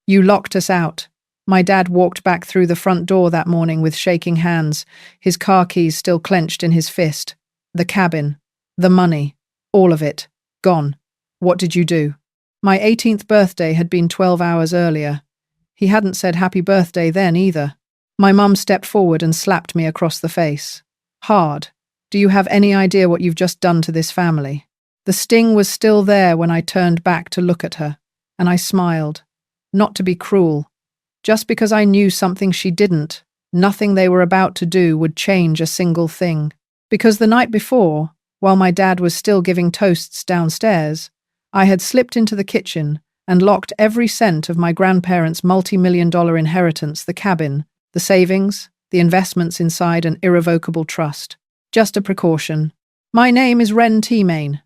You locked us out. My dad walked back through the front door that morning with shaking hands, his car keys still clenched in his fist. The cabin, the money, all of it, gone. What did you do? My 18th birthday had been 12 hours earlier. He hadn't said happy birthday then either. My mum stepped forward and slapped me across the face. Hard. Do you have any idea what you've just done to this family? The sting was still there when I turned back to look at her, and I smiled. Not to be cruel. Just because I knew something she didn't, nothing they were about to do would change a single thing. Because the night before, while my dad was still giving toasts downstairs, I had slipped into the kitchen and locked every cent of my grandparents' multi-million-dollar inheritance, the cabin, the savings, the investments inside an irrevocable trust. Just a precaution. My name is Ren T-Main.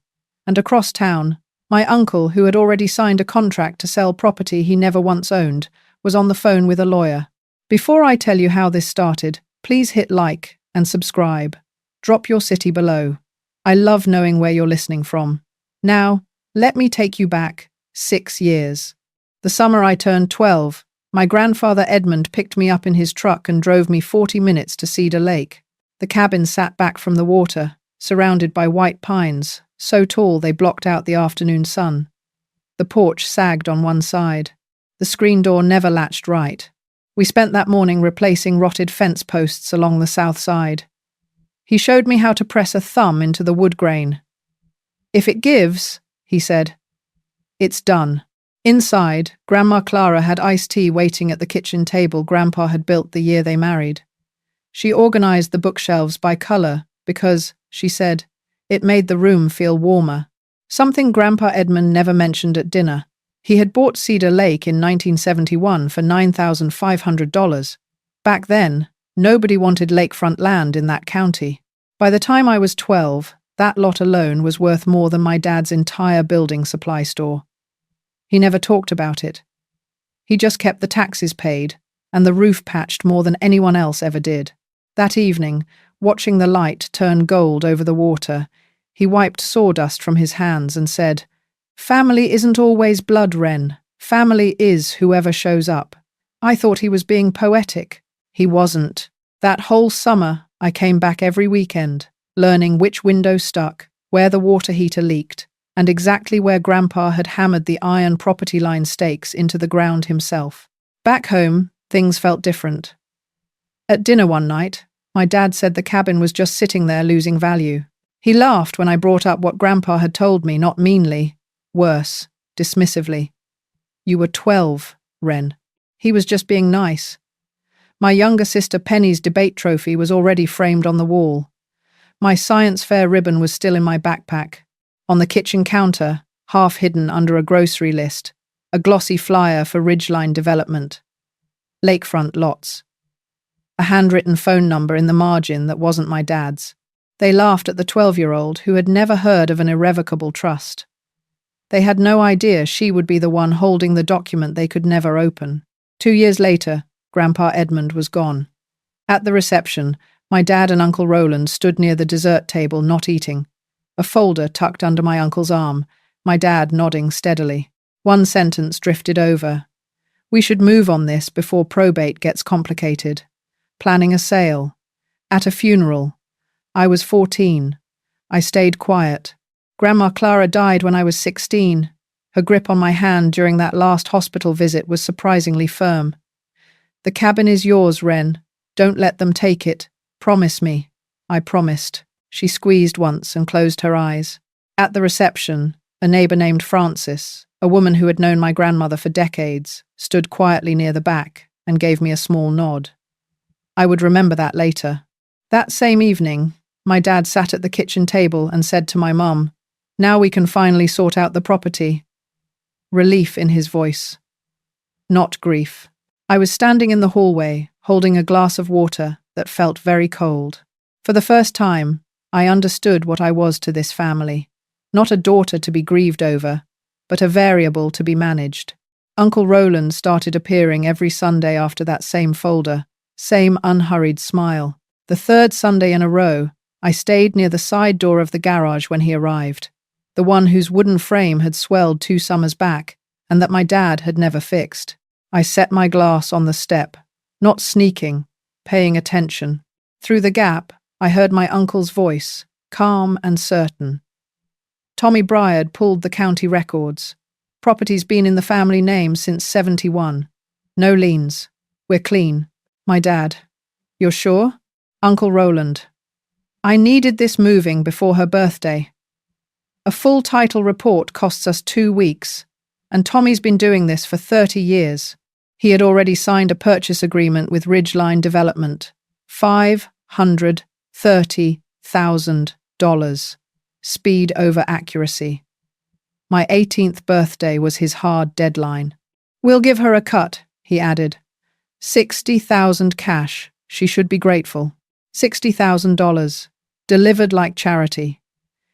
And across town, my uncle, who had already signed a contract to sell property he never once owned, was on the phone with a lawyer. Before I tell you how this started, please hit like and subscribe. Drop your city below. I love knowing where you're listening from. Now, let me take you back 6 years. The summer I turned 12, my grandfather Edmund picked me up in his truck and drove me 40 minutes to Cedar Lake. The cabin sat back from the water, surrounded by white pines, so tall they blocked out the afternoon sun. The porch sagged on one side. The screen door never latched right. We spent that morning replacing rotted fence posts along the south side. He showed me how to press a thumb into the wood grain. If it gives, he said, it's done. Inside, Grandma Clara had iced tea waiting at the kitchen table Grandpa had built the year they married. She organized the bookshelves by color because, she said, it made the room feel warmer. Something Grandpa Edmund never mentioned at dinner. He had bought Cedar Lake in 1971 for $9,500. Back then, nobody wanted lakefront land in that county. By the time I was 12, that lot alone was worth more than my dad's entire building supply store. He never talked about it. He just kept the taxes paid and the roof patched more than anyone else ever did. That evening, watching the light turn gold over the water, he wiped sawdust from his hands and said, "Family isn't always blood, Ren. Family is whoever shows up." I thought he was being poetic. He wasn't. That whole summer, I came back every weekend, learning which window stuck, where the water heater leaked, and exactly where Grandpa had hammered the iron property line stakes into the ground himself. Back home, things felt different. At dinner one night, my dad said the cabin was just sitting there losing value. He laughed when I brought up what Grandpa had told me, not meanly, worse, dismissively. "You were 12, Ren." He was just being nice. My younger sister Penny's debate trophy was already framed on the wall. My science fair ribbon was still in my backpack. On the kitchen counter, half hidden under a grocery list, a glossy flyer for Ridgeline development. Lakefront lots. A handwritten phone number in the margin that wasn't my dad's. They laughed at the 12-year-old who had never heard of an irrevocable trust. They had no idea she would be the one holding the document they could never open. 2 years later, Grandpa Edmund was gone. At the reception, my dad and Uncle Roland stood near the dessert table not eating, a folder tucked under my uncle's arm, my dad nodding steadily. One sentence drifted over. "We should move on this before probate gets complicated. Planning a sale. At a funeral. I was 14. I stayed quiet. Grandma Clara died when I was 16. Her grip on my hand during that last hospital visit was surprisingly firm. The cabin is yours, Ren. Don't let them take it. Promise me." I promised. She squeezed once and closed her eyes. At the reception, a neighbor named Frances, a woman who had known my grandmother for decades, stood quietly near the back and gave me a small nod. I would remember that later. That same evening, my dad sat at the kitchen table and said to my mum, "Now we can finally sort out the property." Relief in his voice. Not grief. I was standing in the hallway, holding a glass of water that felt very cold. For the first time, I understood what I was to this family. Not a daughter to be grieved over, but a variable to be managed. Uncle Roland started appearing every Sunday after that same folder, same unhurried smile. The third Sunday in a row, I stayed near the side door of the garage when he arrived, the one whose wooden frame had swelled 2 summers back and that my dad had never fixed. I set my glass on the step, not sneaking, paying attention. Through the gap, I heard my uncle's voice, calm and certain. Tommy Bryard pulled the county records. Property's been in the family name since 71. No liens. We're clean. My dad. You're sure? Uncle Roland. I needed this moving before her birthday. A full title report costs us 2 weeks, and Tommy's been doing this for 30 years. He had already signed a purchase agreement with Ridgeline Development. $530,000. Speed over accuracy. My 18th birthday was his hard deadline. We'll give her a cut, he added. 60,000 cash. She should be grateful. $60,000. Delivered like charity.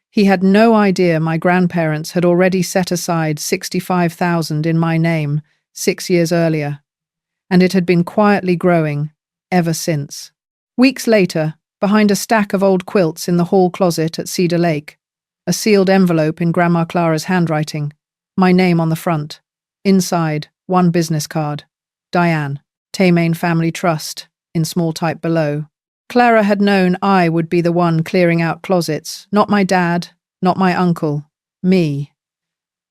He had no idea my grandparents had already set aside 65,000 in my name 6 years earlier, and it had been quietly growing ever since. Weeks later, behind a stack of old quilts in the hall closet at Cedar Lake, a sealed envelope in Grandma Clara's handwriting, my name on the front. Inside, one business card. Diane, Tamain Family Trust, in small type below. Clara had known I would be the one clearing out closets, not my dad, not my uncle, me.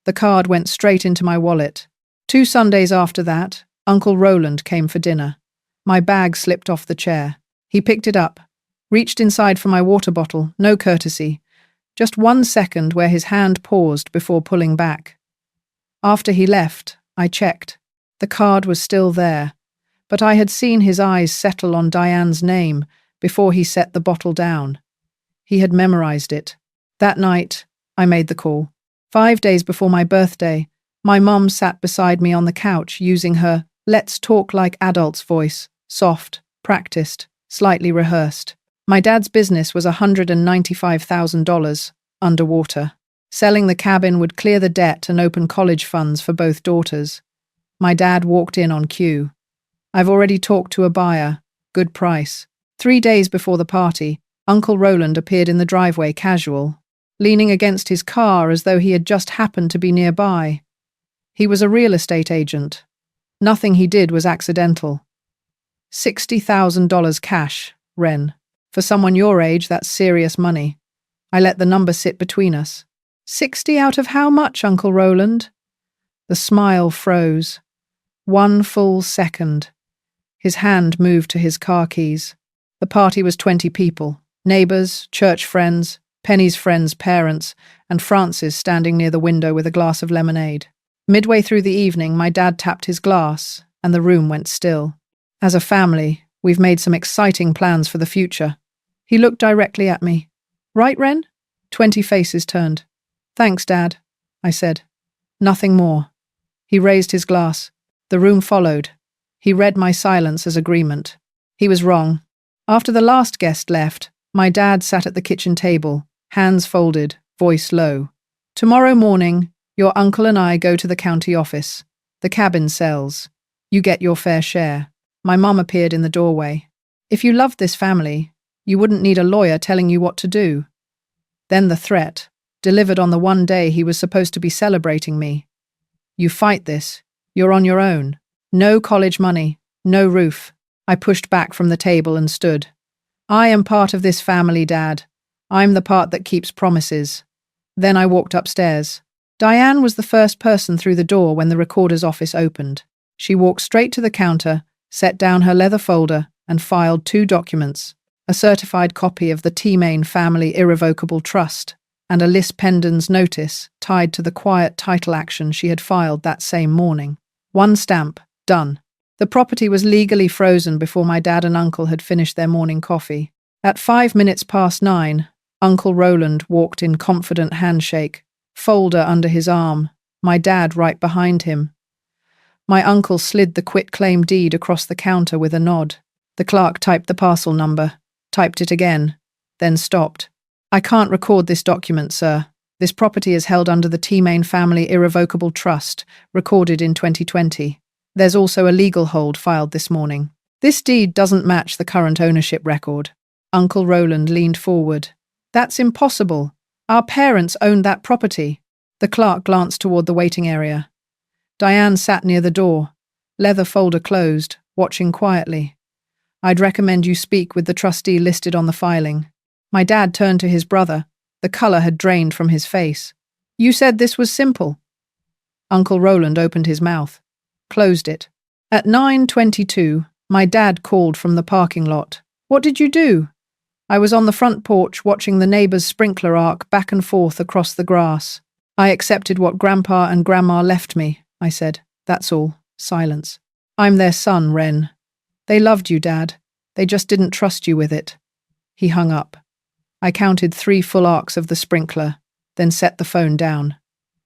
The card went straight into my wallet. 2 Sundays after that, Uncle Roland came for dinner. My bag slipped off the chair. He picked it up, reached inside for my water bottle, no courtesy. Just 1 second where his hand paused before pulling back. After he left, I checked. The card was still there, but I had seen his eyes settle on Diane's name before he set the bottle down. He had memorized it. That night, I made the call. 5 days before my birthday, my mum sat beside me on the couch using her "let's talk like adults" voice, soft, practiced, slightly rehearsed. My dad's business was $195,000 underwater. Selling the cabin would clear the debt and open college funds for both daughters. My dad walked in on cue. I've already talked to a buyer. Good price. 3 days before the party, Uncle Roland appeared in the driveway casual, leaning against his car as though he had just happened to be nearby. He was a real estate agent. Nothing he did was accidental. $60,000 cash, Ren. For someone your age, that's serious money. I let the number sit between us. 60 out of how much, Uncle Roland? The smile froze. 1 full second. His hand moved to his car keys. The party was 20 people, neighbours, church friends, Penny's friends' parents, and Francis standing near the window with a glass of lemonade. Midway through the evening, my dad tapped his glass, and the room went still. As a family, we've made some exciting plans for the future. He looked directly at me. Right, Ren? 20 faces turned. Thanks, Dad, I said. Nothing more. He raised his glass. The room followed. He read my silence as agreement. He was wrong. After the last guest left, my dad sat at the kitchen table, hands folded, voice low. Tomorrow morning, your uncle and I go to the county office. The cabin sells. You get your fair share. My mum appeared in the doorway. If you loved this family, you wouldn't need a lawyer telling you what to do. Then the threat, delivered on the one day he was supposed to be celebrating me. You fight this. You're on your own. No college money. No roof. I pushed back from the table and stood. I am part of this family, Dad. I'm the part that keeps promises. Then I walked upstairs. Diane was the first person through the door when the recorder's office opened. She walked straight to the counter, set down her leather folder, and filed 2 documents, a certified copy of the Tamain Family Irrevocable Trust and a lis pendens notice tied to the quiet title action she had filed that same morning. 1 stamp, done. The property was legally frozen before my dad and uncle had finished their morning coffee. At 5 minutes past 9, Uncle Roland walked in confident handshake, folder under his arm, my dad right behind him. My uncle slid the quitclaim deed across the counter with a nod. The clerk typed the parcel number, typed it again, then stopped. I can't record this document, sir. This property is held under the Tamain Family Irrevocable Trust, recorded in 2020. There's also a legal hold filed this morning. This deed doesn't match the current ownership record. Uncle Roland leaned forward. That's impossible. Our parents owned that property. The clerk glanced toward the waiting area. Diane sat near the door. leather folder closed, watching quietly. I'd recommend you speak with the trustee listed on the filing. My dad turned to his brother. The color had drained from his face. You said this was simple. Uncle Roland opened his mouth, closed it. At 9:22, my dad called from the parking lot. What did you do? I was on the front porch watching the neighbor's sprinkler arc back and forth across the grass. I accepted what Grandpa and Grandma left me, I said. That's all. Silence. I'm their son, Ren. They loved you, Dad. They just didn't trust you with it. He hung up. I counted 3 full arcs of the sprinkler, then set the phone down.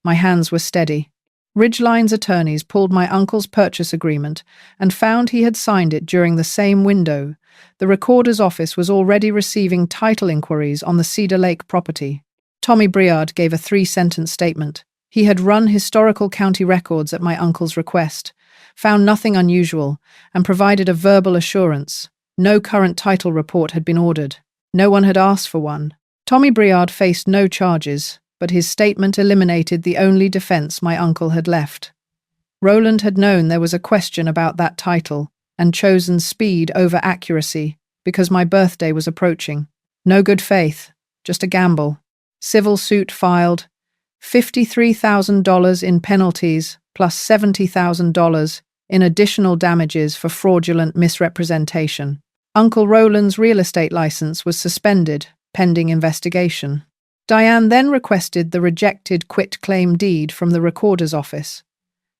My hands were steady. Ridgeline's attorneys pulled my uncle's purchase agreement and found he had signed it during the same window. The recorder's office was already receiving title inquiries on the Cedar Lake property. Tommy Briard gave a 3-sentence statement. He had run historical county records at my uncle's request, found nothing unusual, and provided a verbal assurance. No current title report had been ordered. No one had asked for one. Tommy Briard faced no charges, but his statement eliminated the only defense my uncle had left. Roland had known there was a question about that title and chosen speed over accuracy because my birthday was approaching. No good faith, just a gamble. Civil suit filed, $53,000 in penalties plus $70,000 in additional damages for fraudulent misrepresentation. Uncle Roland's real estate license was suspended, pending investigation. Diane then requested the rejected quit-claim deed from the recorder's office.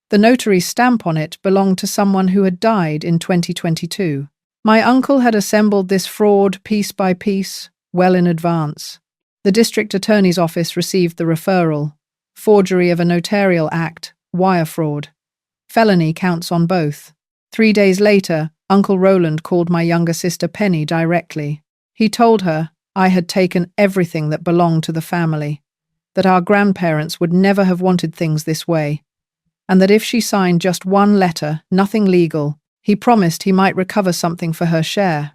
The notary's stamp on it belonged to someone who had died in 2022. My uncle had assembled this fraud piece by piece, well in advance. The district attorney's office received the referral. Forgery of a notarial act, wire fraud. Felony counts on both. 3 days later, Uncle Roland called my younger sister Penny directly. He told her I had taken everything that belonged to the family, that our grandparents would never have wanted things this way, and that if she signed just one letter, nothing legal, he promised he might recover something for her share.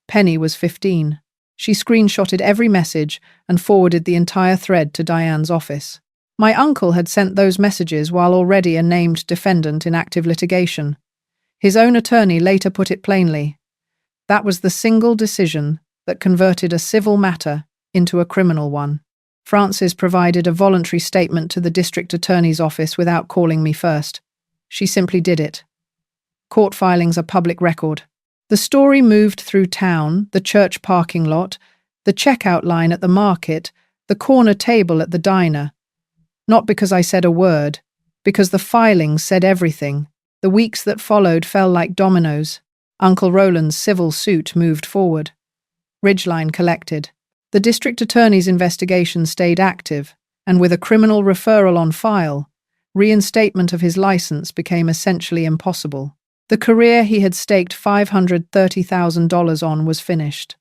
Penny was 15. She screenshotted every message and forwarded the entire thread to Diane's office. My uncle had sent those messages while already a named defendant in active litigation. His own attorney later put it plainly. That was the single decision that converted a civil matter into a criminal one. Frances provided a voluntary statement to the district attorney's office without calling me first. She simply did it. Court filings are public record. The story moved through town, the church parking lot, the checkout line at the market, the corner table at the diner. Not because I said a word, because the filings said everything. The weeks that followed fell like dominoes. Uncle Roland's civil suit moved forward. Ridgeline collected. The district attorney's investigation stayed active, and with a criminal referral on file, reinstatement of his license became essentially impossible. The career he had staked $530,000 on was finished.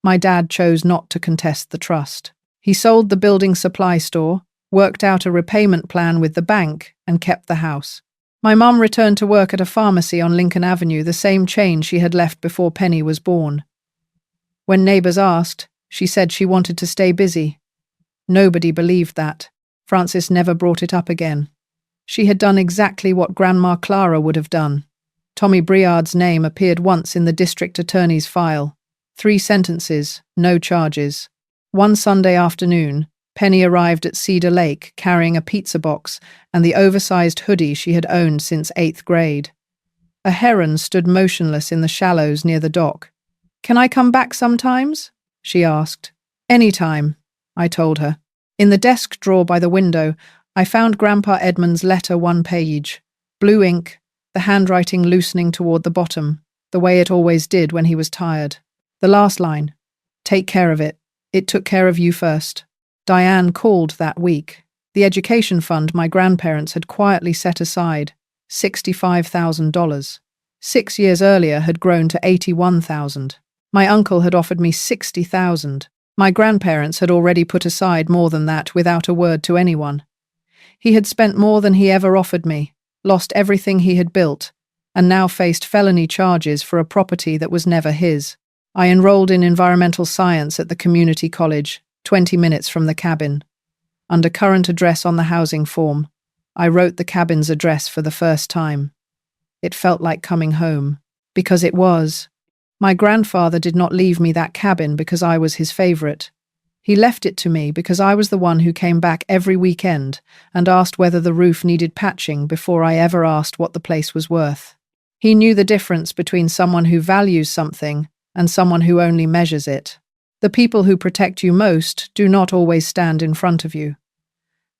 My dad chose not to contest the trust. He sold the building supply store, worked out a repayment plan with the bank, and kept the house. My mum returned to work at a pharmacy on Lincoln Avenue, the same chain she had left before Penny was born. When neighbors asked, she said she wanted to stay busy. Nobody believed that. Frances never brought it up again. She had done exactly what Grandma Clara would have done. Tommy Briard's name appeared once in the district attorney's file. 3 sentences, no charges. One Sunday afternoon, Penny arrived at Cedar Lake carrying a pizza box and the oversized hoodie she had owned since 8th grade. A heron stood motionless in the shallows near the dock. "Can I come back sometimes?" she asked. "Anytime," I told her. In the desk drawer by the window, I found Grandpa Edmund's letter 1 page. Blue ink, the handwriting loosening toward the bottom, the way it always did when he was tired. The last line, "Take care of it. It took care of you first." Diane called that week. The education fund my grandparents had quietly set aside, $65,000. 6 years earlier had grown to $81,000. My uncle had offered me $60,000. My grandparents had already put aside more than that without a word to anyone. He had spent more than he ever offered me, lost everything he had built, and now faced felony charges for a property that was never his. I enrolled in environmental science at the community college, 20 minutes from the cabin. Under current address on the housing form, I wrote the cabin's address for the first time. It felt like coming home. Because it was. My grandfather did not leave me that cabin because I was his favorite. He left it to me because I was the one who came back every weekend and asked whether the roof needed patching before I ever asked what the place was worth. He knew the difference between someone who values something and someone who only measures it. The people who protect you most do not always stand in front of you.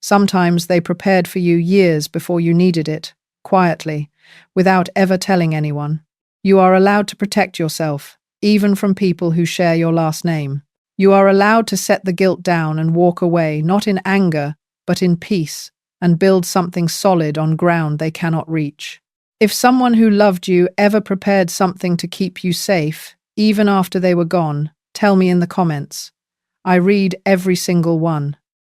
Sometimes they prepared for you years before you needed it, quietly, without ever telling anyone. You are allowed to protect yourself, even from people who share your last name. You are allowed to set the guilt down and walk away, not in anger, but in peace, and build something solid on ground they cannot reach. If someone who loved you ever prepared something to keep you safe, even after they were gone, tell me in the comments. I read every single one.